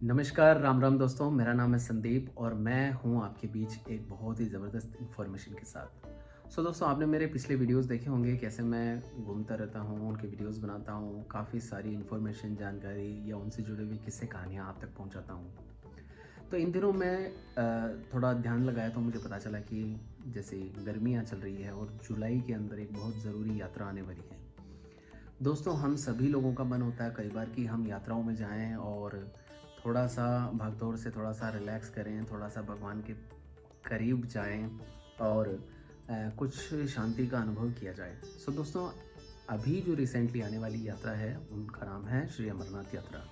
नमस्कार, राम राम दोस्तों। मेरा नाम है संदीप और मैं हूँ आपके बीच एक बहुत ही ज़बरदस्त इन्फॉर्मेशन के साथ। दोस्तों, आपने मेरे पिछले वीडियोस देखे होंगे कैसे मैं घूमता रहता हूँ, उनके वीडियोस बनाता हूँ, काफ़ी सारी इन्फॉर्मेशन, जानकारी या उनसे जुड़ी हुई किस्से कहानियाँ आप तक पहुँचाता हूँ। तो इन दिनों मैं थोड़ा ध्यान लगाया तो मुझे पता चला कि जैसे गर्मियाँ चल रही है और जुलाई के अंदर एक बहुत ज़रूरी यात्रा आने वाली है। दोस्तों, हम सभी लोगों का मन होता है कई बार कि हम यात्राओं में जाएं और थोड़ा-सा भागदौड़ से थोड़ा-सा रिलैक्स करें, थोड़ा-सा भगवान के करीब जाएं और कुछ शांति का अनुभव किया जाए। दोस्तों, अभी जो रिसेंटली आने वाली यात्रा है, उनका नाम है श्री अमरनाथ यात्रा।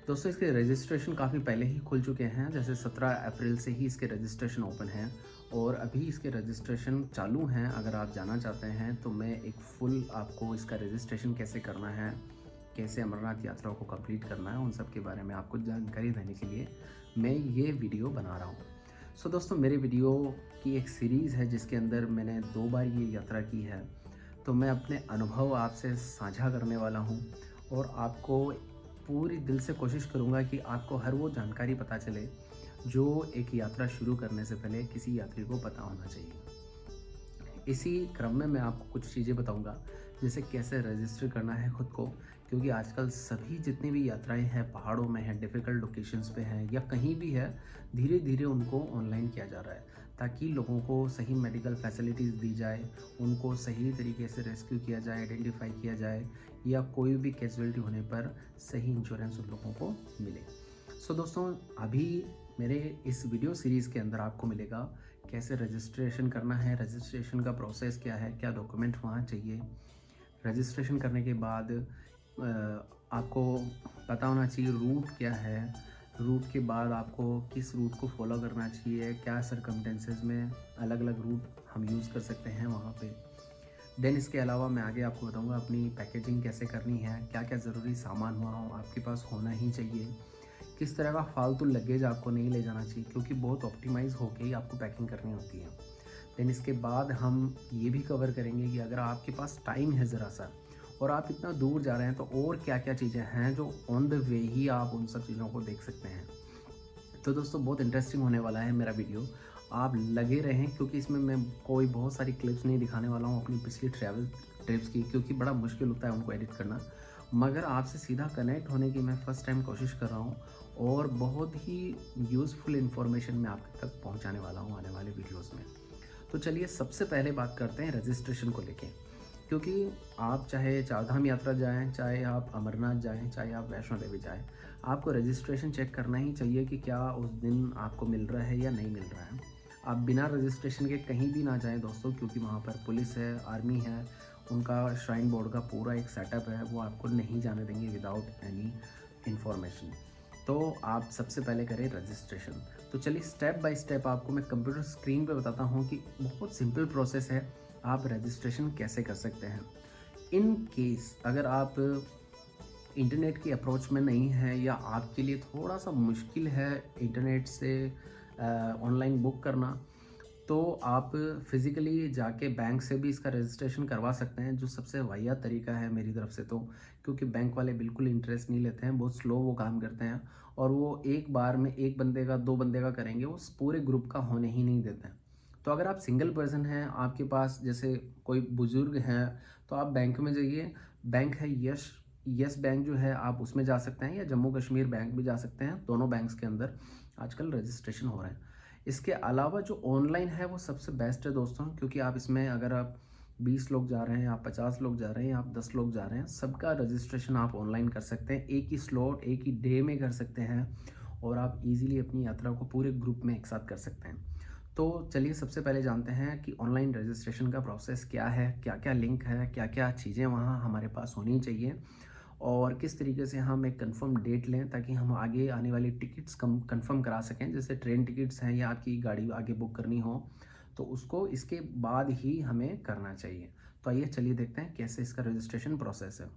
दोस्तों, इसके रजिस्ट्रेशन काफ़ी पहले ही खुल चुके हैं, जैसे 17 अप्रैल से ही इसके रजिस्ट्रेशन ओपन हैं और अभी इसके रजिस्ट्रेशन चालू हैं। अगर आप जाना चाहते हैं तो मैं एक फुल आपको इसका रजिस्ट्रेशन कैसे करना है, कैसे अमरनाथ यात्रा को कंप्लीट करना है, उन सब के बारे में आपको जानकारी देने के लिए मैं ये वीडियो बना रहा हूँ। दोस्तों, मेरे वीडियो की एक सीरीज़ है जिसके अंदर मैंने 2 बार ये यात्रा की है, तो मैं अपने अनुभव आपसे साझा करने वाला हूँ और आपको पूरी दिल से कोशिश करूँगा कि आपको हर वो जानकारी पता चले जो एक यात्रा शुरू करने से पहले किसी यात्री को पता होना चाहिए। इसी क्रम में मैं आपको कुछ चीज़ें बताऊँगा, जैसे कैसे रजिस्टर करना है खुद को, क्योंकि आजकल सभी जितनी भी यात्राएं हैं, पहाड़ों में हैं, डिफ़िकल्ट लोकेशंस पे हैं या कहीं भी है, धीरे-धीरे उनको ऑनलाइन किया जा रहा है ताकि लोगों को सही मेडिकल फैसिलिटीज़ दी जाए, उनको सही तरीके से रेस्क्यू किया जाए, आइडेंटिफाई किया जाए या कोई भी कैजुअलिटी होने पर सही इंश्योरेंस उन लोगों को मिले। दोस्तों, अभी मेरे इस वीडियो सीरीज़ के अंदर आपको मिलेगा कैसे रजिस्ट्रेशन करना है, रजिस्ट्रेशन का प्रोसेस क्या है, क्या डॉक्यूमेंट वहाँ चाहिए। रजिस्ट्रेशन करने के बाद आपको पता होना चाहिए रूट क्या है, रूट के बाद आपको किस रूट को फॉलो करना चाहिए, क्या सर्कमस्टेंसेस में अलग-अलग रूट हम यूज़ कर सकते हैं वहाँ पे। देन इसके अलावा मैं आगे आपको बताऊँगा अपनी पैकेजिंग कैसे करनी है, क्या-क्या ज़रूरी सामान वहाँ आपके पास होना ही चाहिए, किस तरह का फालतू लगेज आपको नहीं ले जाना चाहिए क्योंकि बहुत ऑप्टिमाइज़ होके ही आपको पैकिंग करनी होती है। देन इसके बाद हम ये भी कवर करेंगे कि अगर आपके पास टाइम है ज़रा-सा और आप इतना दूर जा रहे हैं तो और क्या-क्या चीज़ें हैं जो ऑन द वे ही आप उन सब चीज़ों को देख सकते हैं। तो दोस्तों, बहुत इंटरेस्टिंग होने वाला है मेरा वीडियो, आप लगे रहें क्योंकि इसमें मैं कोई बहुत सारी क्लिप्स नहीं दिखाने वाला हूँ अपनी पिछली ट्रैवल ट्रिप्स की, क्योंकि बड़ा मुश्किल होता है उनको एडिट करना। मगर आपसे सीधा कनेक्ट होने की मैं फ़र्स्ट टाइम कोशिश कर रहा हूँ और बहुत ही यूज़फुल इन्फॉर्मेशन मैं आपके तक पहुँचाने वाला हूँ आने वाले वीडियोज़ में। तो चलिए सबसे पहले बात करते हैं रजिस्ट्रेशन को लेके, क्योंकि आप चाहे चारधाम यात्रा जाएं, चाहे आप अमरनाथ जाएं, चाहे आप वैष्णो देवी जाएं, आपको रजिस्ट्रेशन चेक करना ही चाहिए कि क्या उस दिन आपको मिल रहा है या नहीं मिल रहा है। आप बिना रजिस्ट्रेशन के कहीं भी ना जाएं दोस्तों, क्योंकि वहाँ पर पुलिस है, आर्मी है, उनका श्राइन बोर्ड का पूरा एक सेटअप है, वो आपको नहीं जाने देंगे विदाउट एनी इन्फॉर्मेशन। तो आप सबसे पहले करें रजिस्ट्रेशन। तो चलिए स्टेप बाय स्टेप आपको मैं कंप्यूटर स्क्रीन पे बताता हूँ कि बहुत सिंपल प्रोसेस है, आप रजिस्ट्रेशन कैसे कर सकते हैं। इन केस अगर आप इंटरनेट की अप्रोच में नहीं है या आपके लिए थोड़ा सा मुश्किल है इंटरनेट से ऑनलाइन बुक करना, तो आप फिज़िकली जाके बैंक से भी इसका रजिस्ट्रेशन करवा सकते हैं, जो सबसे वाहियात तरीका है मेरी तरफ से तो, क्योंकि बैंक वाले बिल्कुल इंटरेस्ट नहीं लेते हैं, बहुत स्लो वो काम करते हैं और वो एक बार में एक बंदे का, 2 बंदे का करेंगे, वो पूरे ग्रुप का होने ही नहीं देते हैं। तो अगर आप सिंगल पर्सन हैं, आपके पास जैसे कोई बुज़ुर्ग हैं, तो आप बैंक में जाइए। बैंक है यस बैंक जो है, आप उसमें जा सकते हैं या जम्मू कश्मीर बैंक भी जा सकते हैं। दोनों बैंक्स के अंदर आजकल रजिस्ट्रेशन हो रहे हैं। इसके अलावा जो ऑनलाइन है वो सबसे बेस्ट है दोस्तों, क्योंकि आप इसमें अगर आप 20 लोग जा रहे हैं, आप 50 लोग जा रहे हैं, आप 10 लोग जा रहे हैं, सबका रजिस्ट्रेशन आप ऑनलाइन कर सकते हैं। एक ही स्लॉट, एक ही डे में कर सकते हैं और आप इजीली अपनी यात्रा को पूरे ग्रुप में एक साथ कर सकते हैं। तो चलिए सबसे पहले जानते हैं कि ऑनलाइन रजिस्ट्रेशन का प्रोसेस क्या है, क्या-क्या लिंक है, क्या-क्या चीज़ें वहाँ हमारे पास होनी चाहिए और किस तरीके से हम एक कंफर्म डेट लें ताकि हम आगे आने वाली टिकट्स कंफर्म करा सकें। जैसे ट्रेन टिकट्स हैं या आपकी गाड़ी आगे बुक करनी हो, तो उसको इसके बाद ही हमें करना चाहिए। तो आइए चलिए देखते हैं कैसे इसका रजिस्ट्रेशन प्रोसेस है।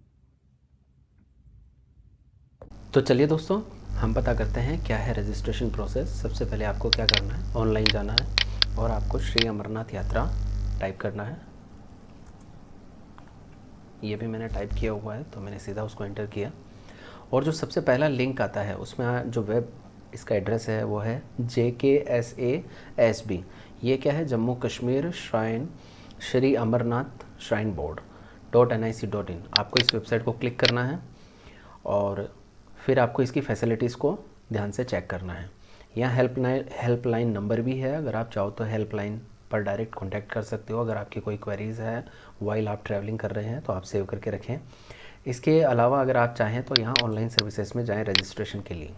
तो चलिए दोस्तों, हम पता करते हैं क्या है रजिस्ट्रेशन प्रोसेस। सबसे पहले आपको क्या करना है, ऑनलाइन जाना है और आपको श्री अमरनाथ यात्रा टाइप करना है। ये भी मैंने टाइप किया हुआ है, तो मैंने सीधा उसको एंटर किया और जो सबसे पहला लिंक आता है उसमें जो वेब इसका एड्रेस है वो है JKSASB। ये क्या है, Jammu Kashmir shrine Shri Amarnath shrine board .nic.in। आपको इस वेबसाइट को क्लिक करना है और फिर आपको इसकी फैसिलिटीज़ को ध्यान से चेक करना है। यहाँ हेल्पलाइन नंबर भी है, अगर आप चाहो तो हेल्पलाइन पर डायरेक्ट कांटेक्ट कर सकते हो अगर आपकी कोई क्वेरीज़ है वाइल आप ट्रैवलिंग कर रहे हैं तो आप सेव करके रखें। इसके अलावा अगर आप चाहें तो यहाँ ऑनलाइन सर्विसेज में जाएं रजिस्ट्रेशन के लिए।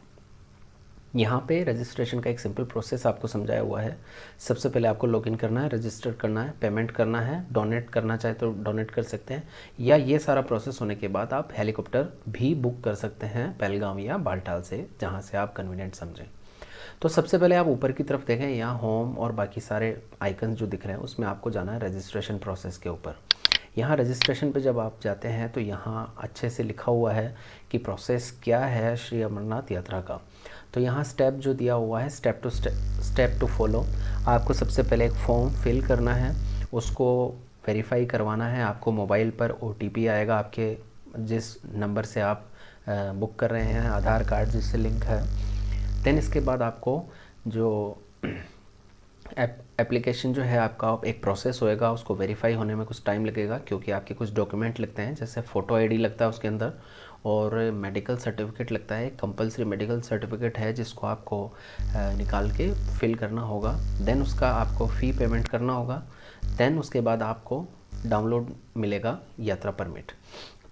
यहाँ पे रजिस्ट्रेशन का एक सिंपल प्रोसेस आपको समझाया हुआ है। सबसे पहले आपको लॉगिन करना है, रजिस्टर करना है, पेमेंट करना है, डोनेट करना चाहे तो डोनेट कर सकते हैं, या ये सारा प्रोसेस होने के बाद आप हेलीकॉप्टर भी बुक कर सकते हैं पहलगाम या बालटाल से, जहाँ से आप कन्वीनियंट समझें। तो सबसे पहले आप ऊपर की तरफ देखें, यहाँ होम और बाकी सारे आइकन्स जो दिख रहे हैं उसमें आपको जाना है रजिस्ट्रेशन प्रोसेस के ऊपर। यहाँ रजिस्ट्रेशन पे जब आप जाते हैं तो यहाँ अच्छे से लिखा हुआ है कि प्रोसेस क्या है श्री अमरनाथ यात्रा का। तो यहाँ स्टेप जो दिया हुआ है, स्टेप टू फॉलो। आपको सबसे पहले एक फॉर्म फिल करना है, उसको वेरीफाई करवाना है। आपको मोबाइल पर OTP आएगा, आपके जिस नंबर से आप बुक कर रहे हैं, आधार कार्ड जिससे लिंक है। देन इसके बाद आपको जो एप्लीकेशन जो है आपका एक प्रोसेस होएगा, उसको वेरीफाई होने में कुछ टाइम लगेगा क्योंकि आपके कुछ डॉक्यूमेंट लगते हैं, जैसे फ़ोटो ID लगता है उसके अंदर, और मेडिकल सर्टिफिकेट लगता है। कंपलसरी मेडिकल सर्टिफिकेट है जिसको आपको निकाल के फिल करना होगा। देन उसका आपको फ़ी पेमेंट करना होगा। देन उसके बाद आपको डाउनलोड मिलेगा यात्रा परमिट।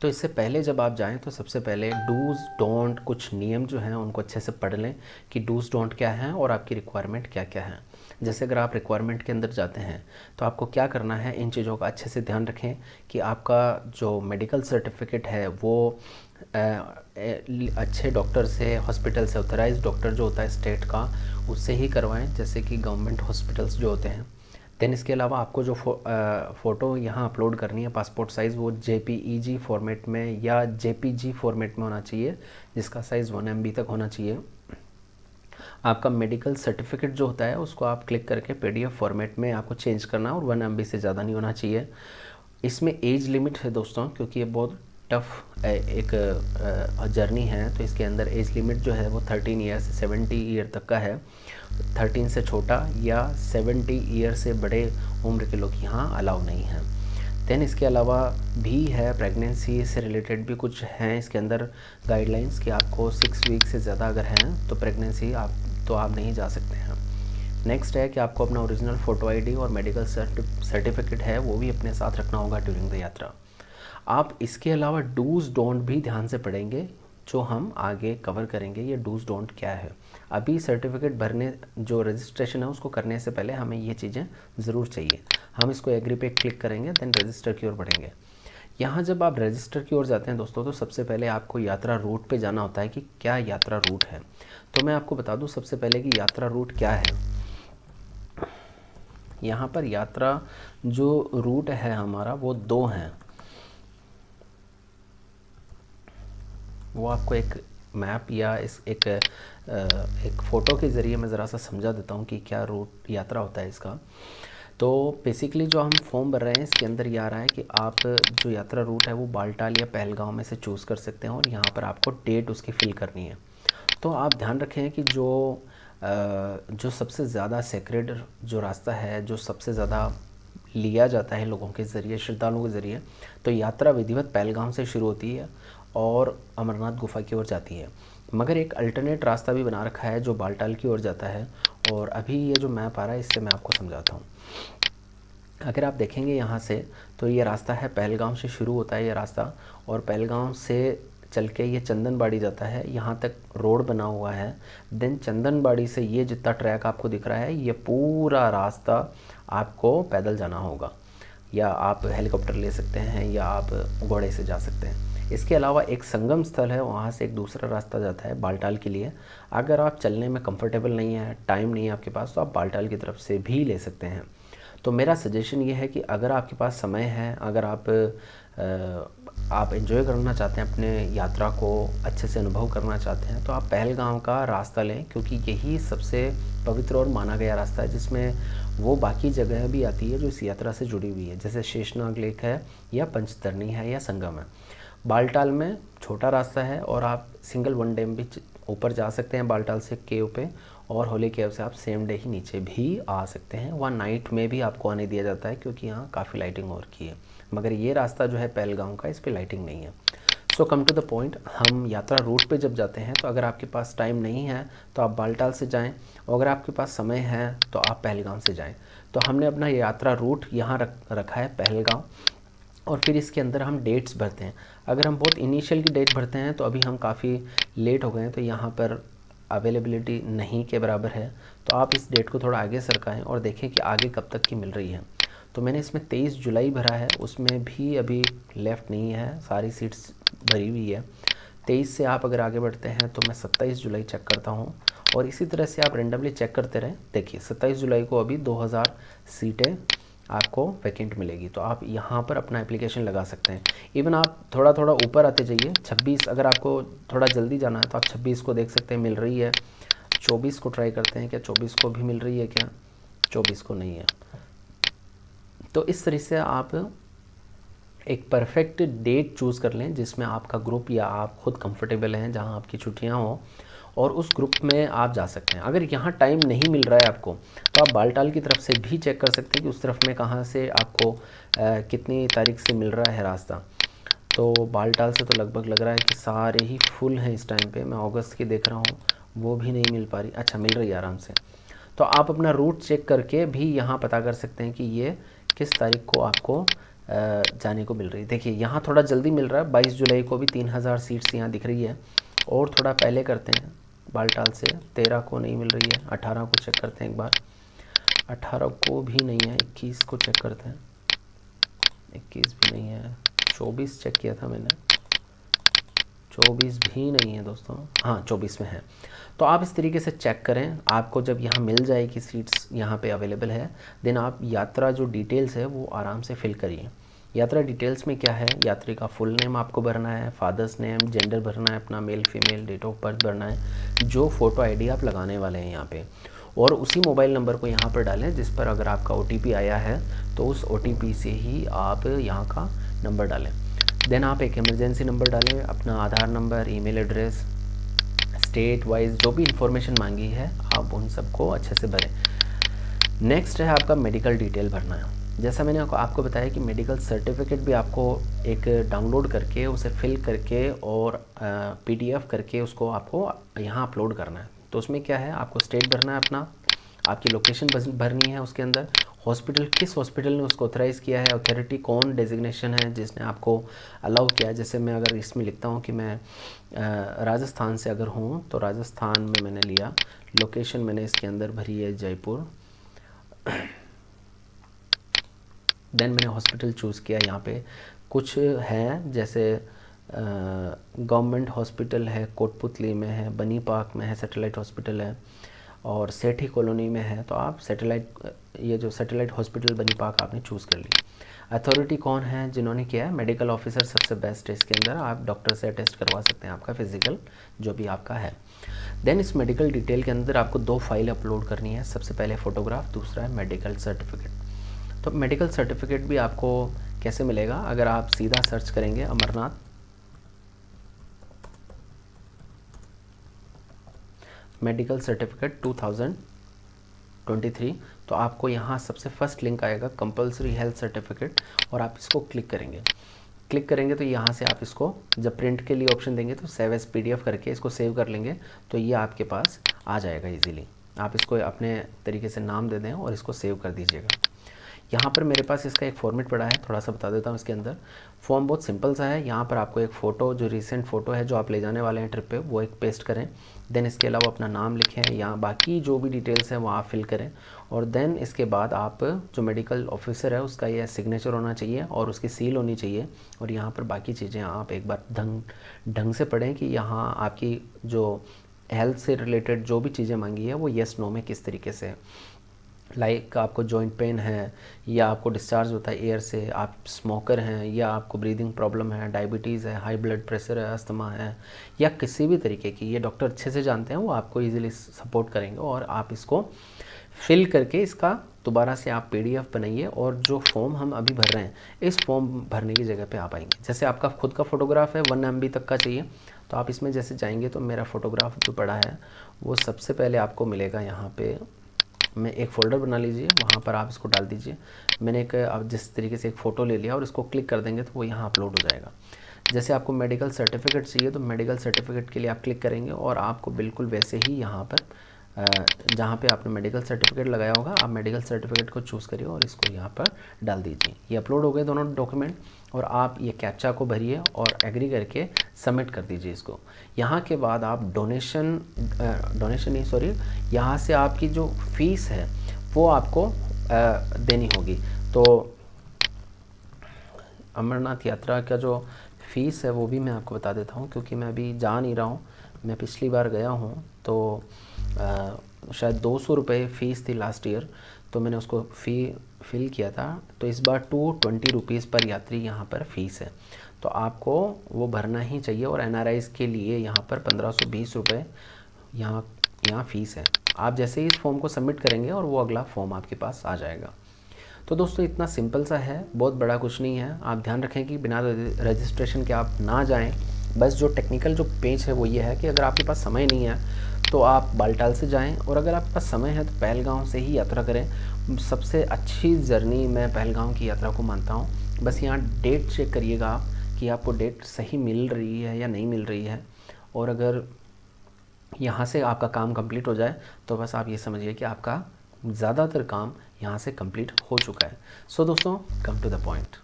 तो इससे पहले जब आप जाएं तो सबसे पहले डूज़ डोंट कुछ नियम जो हैं उनको अच्छे से पढ़ लें कि डूज़ डोंट क्या हैं और आपकी रिक्वायरमेंट क्या क्या है। जैसे अगर आप रिक्वायरमेंट के अंदर जाते हैं तो आपको क्या करना है, इन चीज़ों का अच्छे से ध्यान रखें कि आपका जो मेडिकल सर्टिफिकेट है वो अच्छे डॉक्टर से, हॉस्पिटल से, ऑथराइज्ड डॉक्टर जो होता है स्टेट का, उससे ही करवाएं, जैसे कि गवर्नमेंट हॉस्पिटल्स जो होते हैं। देन इसके अलावा आपको जो फ़ोटो यहाँ अपलोड करनी है पासपोर्ट साइज़, वो JPEG फॉर्मेट में या JPG फॉर्मेट में होना चाहिए, जिसका साइज़ 1 MB तक होना चाहिए। आपका मेडिकल सर्टिफिकेट जो होता है उसको आप क्लिक करके PDF फॉर्मेट में आपको चेंज करना है और 1 MB से ज़्यादा नहीं होना चाहिए। इसमें एज लिमिट है दोस्तों, क्योंकि ये बहुत टफ एक जर्नी है, तो इसके अंदर एज लिमिट जो है वो 13 ईयर से 70 ईयर तक का है। 13 से छोटा या 70 ईयर से बड़े उम्र के लोग यहाँ अलाउ नहीं हैं। देन इसके अलावा भी है प्रेगनेंसी से रिलेटेड भी कुछ हैं इसके अंदर गाइडलाइंस कि आपको 6 वीक से ज़्यादा अगर हैं तो प्रेगनेंसी आप नहीं जा सकते हैं। नेक्स्ट है कि आपको अपना ओरिजिनल फ़ोटो ID और मेडिकल सर्टिफिकेट है वो भी अपने साथ रखना होगा ड्यूरिंग द यात्रा। आप इसके अलावा डूज़ डोंट भी ध्यान से पढ़ेंगे, जो हम आगे कवर करेंगे। ये डूज़ डोंट क्या है, अभी सर्टिफिकेट भरने जो रजिस्ट्रेशन है उसको करने से पहले हमें ये चीज़ें ज़रूर चाहिए। हम इसको एग्री पे क्लिक करेंगे, देन रजिस्टर की ओर बढ़ेंगे। यहाँ जब आप रजिस्टर की ओर जाते हैं दोस्तों, तो सबसे पहले आपको यात्रा रूट पे जाना होता है कि क्या यात्रा रूट है। तो मैं आपको बता दूँ सबसे पहले कि यात्रा रूट क्या है। यहाँ पर यात्रा जो रूट है हमारा वो 2 हैं। वो आपको एक मैप या एक फ़ोटो के ज़रिए मैं ज़रा सा समझा देता हूँ कि क्या रूट यात्रा होता है इसका। तो बेसिकली जो हम फॉर्म भर रहे हैं इसके अंदर ये आ रहा है कि आप जो यात्रा रूट है वो बालटाल या पहलगाम में से चूज़ कर सकते हैं और यहाँ पर आपको डेट उसकी फ़िल करनी है। तो आप ध्यान रखें कि जो सबसे ज़्यादा सेक्रेड जो रास्ता है, जो सबसे ज़्यादा लिया जाता है लोगों के ज़रिए, श्रद्धालुओं के ज़रिए, तो यात्रा विधिवत पहलगाम से शुरू होती है और अमरनाथ गुफा की ओर जाती है। मगर एक अल्टरनेट रास्ता भी बना रखा है जो बालटाल की ओर जाता है, और अभी ये जो मैप आ रहा है इससे मैं आपको समझाता हूँ। अगर आप देखेंगे यहाँ से तो ये रास्ता है, पहलगाम से शुरू होता है ये रास्ता, और पहलगाम से चल के ये चंदनबाड़ी जाता है। यहाँ तक रोड बना हुआ है। देन चंदनबाड़ी से ये जितना ट्रैक आपको दिख रहा है, ये पूरा रास्ता आपको पैदल जाना होगा, या आप हेलीकॉप्टर ले सकते हैं, या आप घोड़े से जा सकते हैं। इसके अलावा एक संगम स्थल है, वहाँ से एक दूसरा रास्ता जाता है बालटाल के लिए। अगर आप चलने में कंफर्टेबल नहीं है, टाइम नहीं है आपके पास, तो आप बालटाल की तरफ से भी ले सकते हैं। तो मेरा सजेशन ये है कि अगर आपके पास समय है, अगर आप एंजॉय करना चाहते हैं, अपने यात्रा को अच्छे से अनुभव करना चाहते हैं, तो आप पहलगाम का रास्ता लें, क्योंकि यही सबसे पवित्र और माना गया रास्ता है, जिसमें वो बाकी जगह भी आती है जो इस यात्रा से जुड़ी हुई है, जैसे शेषनाग लेक है, या पंचतरणी है, या संगम है। बालटाल में छोटा रास्ता है और आप सिंगल वन डैम भी ऊपर जा सकते हैं बालटाल से केव पे, और होली केव से आप सेम डे ही नीचे भी आ सकते हैं। वहाँ नाइट में भी आपको आने दिया जाता है क्योंकि यहाँ काफ़ी लाइटिंग हो रखी है, मगर ये रास्ता जो है पहलगाम का, इस पर लाइटिंग नहीं है। सो कम टू द पॉइंट, हम यात्रा रूट पे जब जाते हैं तो अगर आपके पास टाइम नहीं है तो आप बालटाल से जाएं, और अगर आपके पास समय है तो आप पहलगाम से जाएं। तो हमने अपना यात्रा रूट यहाँ रखा है पहलगाम, और फिर इसके अंदर हम डेट्स भरते हैं। अगर हम बहुत इनिशियल की डेट भरते हैं तो अभी हम काफ़ी लेट हो गए हैं, तो यहाँ पर अवेलेबिलिटी नहीं के बराबर है, तो आप इस डेट को थोड़ा आगे सरकाएं और देखें कि आगे कब तक की मिल रही है। तो मैंने इसमें 23 जुलाई भरा है, उसमें भी अभी लेफ़्ट नहीं है, सारी सीट्स भरी हुई है। 23 से आप अगर आगे बढ़ते हैं तो मैं 27 जुलाई चेक करता हूँ, और इसी तरह से आप रेंडमली चेक करते रहें। देखिए 27 जुलाई को अभी 2000 सीटें आपको वैकेंट मिलेगी, तो आप यहाँ पर अपना एप्लीकेशन लगा सकते हैं। इवन आप थोड़ा थोड़ा ऊपर आते जाइए, 26 अगर आपको थोड़ा जल्दी जाना है तो आप 26 को देख सकते हैं मिल रही है। 24 को ट्राई करते हैं, क्या 24 को भी मिल रही है? क्या 24 को नहीं है? तो इस तरह से आप एक परफेक्ट डेट चूज़ कर लें जिसमें आपका ग्रुप या आप खुद कंफर्टेबल हैं, जहां आपकी छुट्टियां हो, और उस ग्रुप में आप जा सकते हैं। अगर यहाँ टाइम नहीं मिल रहा है आपको तो आप बालटाल की तरफ से भी चेक कर सकते हैं कि उस तरफ में कहाँ से आपको कितनी तारीख से मिल रहा है रास्ता। तो बालटाल से तो लगभग लग रहा है कि सारे ही फुल हैं इस टाइम पे। मैं अगस्त की देख रहा हूँ, वो भी नहीं मिल पा रही। अच्छा, मिल रही है आराम से। तो आप अपना रूट चेक करके भी यहाँ पता कर सकते हैं कि ये किस तारीख को आपको जाने को मिल रही है। देखिए यहाँ थोड़ा जल्दी मिल रहा है, 22 जुलाई को भी 3000 सीट्स यहाँ दिख रही है। और थोड़ा पहले करते हैं बालटाल से, 13 को नहीं मिल रही है। 18 को चेक करते हैं एक बार, 18 को भी नहीं है। 21 को चेक करते हैं, 21 भी नहीं है। 24 चेक किया था मैंने, 24 भी नहीं है दोस्तों। हाँ 24 में है। तो आप इस तरीके से चेक करें, आपको जब यहाँ मिल जाए कि सीट्स यहाँ पे अवेलेबल है, देन आप यात्रा जो डिटेल्स है वो आराम से फिल करिए। यात्रा डिटेल्स में क्या है, यात्री का फुल नेम आपको भरना है, फादर्स नेम, जेंडर भरना है अपना, male female, date of birth भरना है, जो फ़ोटो आईडी आप लगाने वाले हैं यहाँ पे, और उसी मोबाइल नंबर को यहाँ पर डालें जिस पर अगर आपका OTP आया है तो उस OTP से ही आप यहाँ का नंबर डालें। देन आप एक इमरजेंसी नंबर डालें, अपना Aadhaar number, email address, state wise जो भी इंफॉर्मेशन मांगी है आप उन सबको अच्छे से भरें। नेक्स्ट है आपका मेडिकल डिटेल भरना है। जैसा मैंने आपको बताया कि मेडिकल सर्टिफिकेट भी आपको एक डाउनलोड करके उसे फिल करके और PDF करके उसको आपको यहाँ अपलोड करना है। तो उसमें क्या है, आपको स्टेट भरना है अपना, आपकी लोकेशन भरनी है, उसके अंदर हॉस्पिटल, किस हॉस्पिटल ने उसको ऑथराइज़ किया है, अथॉरिटी कौन डेजिग्नेशन है जिसने आपको अलाउ किया है। जैसे मैं अगर इसमें लिखता हूँ कि मैं राजस्थान से अगर हूँ तो राजस्थान में मैंने लिया, लोकेशन मैंने इसके अंदर भरी है जयपुर, देन मैंने हॉस्पिटल चूज़ किया। यहाँ पे कुछ है जैसे गवर्नमेंट हॉस्पिटल है, कोटपुतली में है, बनी पार्क में है, सैटेलाइट हॉस्पिटल है, और सेठी कॉलोनी में है। तो आप ये जो सैटेलाइट हॉस्पिटल बनी पार्क आपने चूज़ कर ली। अथॉरिटी कौन है जिन्होंने किया है, मेडिकल ऑफिसर सबसे बेस्ट है इसके अंदर। आप डॉक्टर से अटेस्ट करवा सकते हैं आपका फिजिकल जो भी आपका है। देन इस मेडिकल डिटेल के अंदर आपको 2 फाइल अपलोड करनी है। सबसे पहले फ़ोटोग्राफ, दूसरा है मेडिकल सर्टिफिकेट। तो मेडिकल सर्टिफिकेट भी आपको कैसे मिलेगा, अगर आप सीधा सर्च करेंगे अमरनाथ, मेडिकल सर्टिफिकेट 2023, तो आपको यहाँ सबसे फर्स्ट लिंक आएगा कंपलसरी हेल्थ सर्टिफिकेट, और आप इसको क्लिक करेंगे तो यहाँ से आप इसको जब प्रिंट के लिए ऑप्शन देंगे तो सेव एज PDF करके इसको सेव कर लेंगे, तो ये आपके पास आ जाएगा इजीली। आप इसको अपने तरीके से नाम दे दें और इसको सेव कर दीजिएगा। यहाँ पर मेरे पास इसका एक फॉर्मेट पड़ा है, थोड़ा सा बता देता हूँ। इसके अंदर फॉर्म बहुत सिंपल सा है। यहाँ पर आपको एक फ़ोटो, जो रिसेंट फ़ोटो है जो आप ले जाने वाले हैं ट्रिप पे, वो एक पेस्ट करें। देन इसके अलावा अपना नाम लिखें, या बाकी जो भी डिटेल्स हैं वो आप फिल करें, और देन इसके बाद आप जो मेडिकल ऑफिसर है उसका यह सिग्नेचर होना चाहिए और उसकी सील होनी चाहिए। और यहाँ पर बाकी चीज़ें आप एक बार ढंग से पढ़ें कि यहाँ आपकी जो हेल्थ से रिलेटेड जो भी चीज़ें मांगी है वो येस नो में किस तरीके से है। लाइक आपको जॉइंट पेन है, या आपको डिस्चार्ज होता है एयर से, आप स्मोकर हैं, या आपको ब्रीदिंग प्रॉब्लम है, डायबिटीज़ है, हाई ब्लड प्रेशर है, अस्थमा है, या किसी भी तरीके की, ये डॉक्टर अच्छे से जानते हैं, वो आपको इजीली सपोर्ट करेंगे। और आप इसको फिल करके इसका दोबारा से आप PDF बनाइए और जो फॉर्म हम अभी भर रहे हैं इस फॉर्म भरने की जगह पे आप आएंगे। जैसे आपका खुद का फ़ोटोग्राफ है 1 MB तक का चाहिए, तो आप इसमें जैसे जाएंगे तो मेरा फ़ोटोग्राफ जो पड़ा है वो सबसे पहले आपको मिलेगा यहाँ पे। मैं एक फ़ोल्डर बना लीजिए, वहाँ पर आप इसको डाल दीजिए। मैंने एक आप जिस तरीके से एक फ़ोटो ले लिया और इसको क्लिक कर देंगे तो वो यहाँ अपलोड हो जाएगा। जैसे आपको मेडिकल सर्टिफिकेट चाहिए तो मेडिकल सर्टिफिकेट के लिए आप क्लिक करेंगे और आपको बिल्कुल वैसे ही यहाँ पर जहाँ पे आपने मेडिकल सर्टिफिकेट लगाया होगा आप मेडिकल सर्टिफिकेट को चूज़ करिए और इसको यहाँ पर डाल दीजिए। ये अपलोड हो गए दोनों डॉक्यूमेंट और आप ये कैप्चा को भरिए और एग्री करके सबमिट कर दीजिए इसको। यहाँ के बाद आप डोनेशन नहीं सॉरी, यहाँ से आपकी जो फ़ीस है वो आपको देनी होगी। तो अमरनाथ यात्रा का जो फ़ीस है वो भी मैं आपको बता देता हूँ, क्योंकि मैं अभी जा नहीं रहा हूँ। मैं पिछली बार गया हूँ तो शायद 200 रुपये फ़ीस थी लास्ट ईयर, तो मैंने उसको फिल किया था। तो इस बार 220 रुपीज़ पर यात्री यहाँ पर फ़ीस है, तो आपको वो भरना ही चाहिए। और NRIs के लिए यहाँ पर 1520 रुपये यहाँ फ़ीस है। आप जैसे ही इस फॉर्म को सबमिट करेंगे और वो अगला फॉर्म आपके पास आ जाएगा। तो दोस्तों इतना सिंपल सा है, बहुत बड़ा कुछ नहीं है। आप ध्यान रखें कि बिना रजिस्ट्रेशन के आप ना जाएं। बस जो टेक्निकल जो पेज है वो ये है कि अगर आपके पास समय नहीं है तो आप बालटाल से जाएं, और अगर आपके पास समय है तो पहलगाम से ही यात्रा करें। सबसे अच्छी जर्नी मैं पहलगाम की यात्रा को मानता हूँ। बस यहाँ डेट चेक करिएगा आप कि आपको डेट सही मिल रही है या नहीं मिल रही है, और अगर यहाँ से आपका काम कंप्लीट हो जाए तो बस आप ये समझिए कि आपका ज़्यादातर काम यहाँ से कंप्लीट हो चुका है। सो दोस्तों, कम टू द पॉइंट।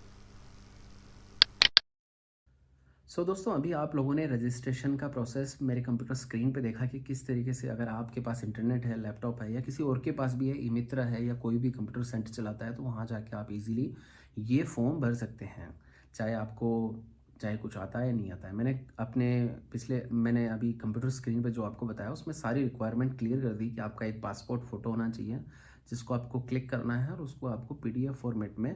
सो दोस्तों, अभी आप लोगों ने रजिस्ट्रेशन का प्रोसेस मेरे कंप्यूटर स्क्रीन पे देखा कि किस तरीके से अगर आपके पास इंटरनेट है, लैपटॉप है, या किसी और के पास भी है, ई मित्रा है, या कोई भी कंप्यूटर सेंटर चलाता है, तो वहाँ जाके आप इजीली ये फॉर्म भर सकते हैं। चाहे कुछ आता है या नहीं आता है। मैंने अभी कंप्यूटर स्क्रीन पे जो आपको बताया उसमें सारी रिक्वायरमेंट क्लियर कर दी कि आपका एक पासपोर्ट फ़ोटो होना चाहिए, जिसको आपको क्लिक करना है और उसको आपको PDF फॉर्मेट में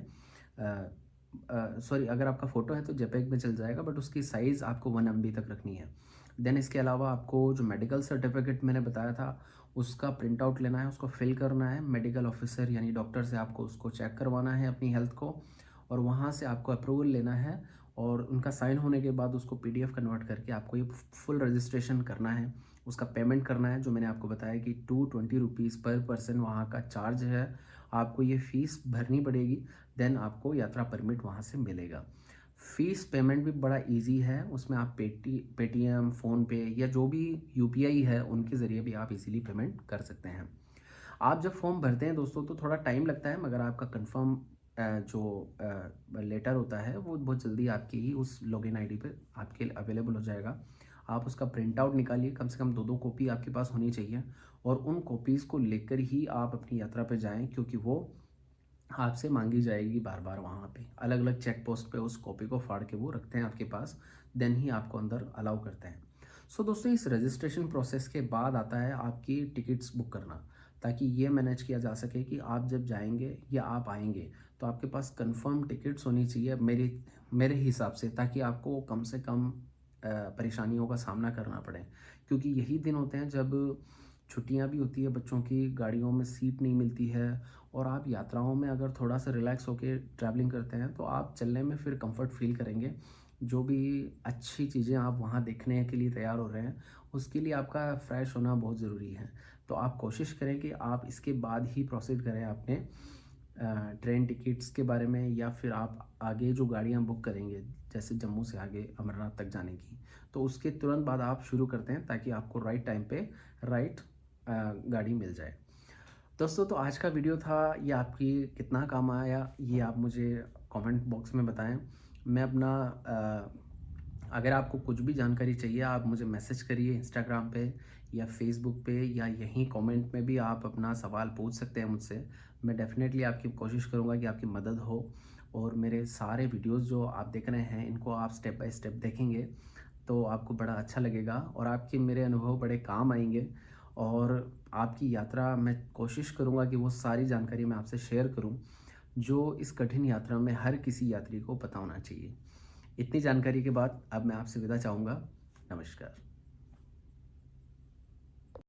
सॉरी, अगर आपका फ़ोटो है तो JPEG में चल जाएगा, बट उसकी साइज़ आपको 1 MB तक रखनी है। देन इसके अलावा आपको जो मेडिकल सर्टिफिकेट मैंने बताया था उसका प्रिंट आउट लेना है, उसको फिल करना है। मेडिकल ऑफिसर यानी डॉक्टर से आपको उसको चेक करवाना है अपनी हेल्थ को, और वहाँ से आपको अप्रूवल लेना है, और उनका साइन होने के बाद उसको PDF कन्वर्ट करके आपको ये फुल रजिस्ट्रेशन करना है। उसका पेमेंट करना है, जो मैंने आपको बताया कि 220 रुपीज़ पर पर्सन वहाँ का चार्ज है। आपको ये फ़ीस भरनी पड़ेगी, देन आपको यात्रा परमिट वहाँ से मिलेगा। फ़ीस पेमेंट भी बड़ा इजी है, उसमें आप पेटीएम, फ़ोनपे या जो भी UPI है उनके ज़रिए भी आप इजीली पेमेंट कर सकते हैं। आप जब फॉर्म भरते हैं दोस्तों तो थोड़ा टाइम लगता है, मगर आपका कंफर्म जो लेटर होता है वो बहुत जल्दी आपकी ही उस लॉगिन ID पे आपके लिए अवेलेबल हो जाएगा। आप उसका प्रिंट आउट निकालिए, कम से कम 2-2 कॉपी आपके पास होनी चाहिए, और उन कॉपीज़ को लेकर ही आप अपनी यात्रा पे जाएं, क्योंकि वो आपसे मांगी जाएगी बार बार। वहाँ पे अलग अलग चेक पोस्ट पे उस कॉपी को फाड़ के वो रखते हैं आपके पास, देन ही आपको अंदर अलाउ करते हैं। सो दोस्तों, इस रजिस्ट्रेशन प्रोसेस के बाद आता है आपकी टिकट्स बुक करना, ताकि ये मैनेज किया जा सके कि आप जब जाएंगे या आप आएंगे तो आपके पास कंफर्म टिकट्स होनी चाहिए मेरे हिसाब से, ताकि आपको कम से कम परेशानियों का सामना करना पड़े। क्योंकि यही दिन होते हैं जब छुट्टियां भी होती है बच्चों की, गाड़ियों में सीट नहीं मिलती है, और आप यात्राओं में अगर थोड़ा सा रिलैक्स होकर ट्रैवलिंग करते हैं तो आप चलने में फिर कंफर्ट फील करेंगे। जो भी अच्छी चीज़ें आप वहाँ देखने के लिए तैयार हो रहे हैं उसके लिए आपका फ्रेश होना बहुत ज़रूरी है। तो आप कोशिश करें कि आप इसके बाद ही प्रोसीड करें अपने ट्रेन टिकट्स के बारे में, या फिर आप आगे जो गाड़ियाँ बुक करेंगे जैसे जम्मू से आगे अमरनाथ तक जाने की, तो उसके तुरंत बाद आप शुरू करते हैं, ताकि आपको राइट टाइम पे राइट गाड़ी मिल जाए। दोस्तों, तो आज का वीडियो था, ये आपकी कितना काम आया ये आप मुझे कमेंट बॉक्स में बताएं। मैं अपना अगर आपको कुछ भी जानकारी चाहिए आप मुझे मैसेज करिए इंस्टाग्राम पे या फेसबुक पे, या यहीं कमेंट में भी आप अपना सवाल पूछ सकते हैं मुझसे। मैं डेफ़िनेटली आपकी कोशिश करूँगा कि आपकी मदद हो, और मेरे सारे वीडियोस जो आप देख रहे हैं इनको आप स्टेप बाय स्टेप देखेंगे तो आपको बड़ा अच्छा लगेगा, और आपके मेरे अनुभव बड़े काम आएंगे। और आपकी यात्रा मैं कोशिश करूँगा कि वो सारी जानकारी मैं आपसे शेयर करूँ जो इस कठिन यात्रा में हर किसी यात्री को पता होना चाहिए। इतनी जानकारी के बाद अब मैं आपसे विदा चाहूँगा। नमस्कार।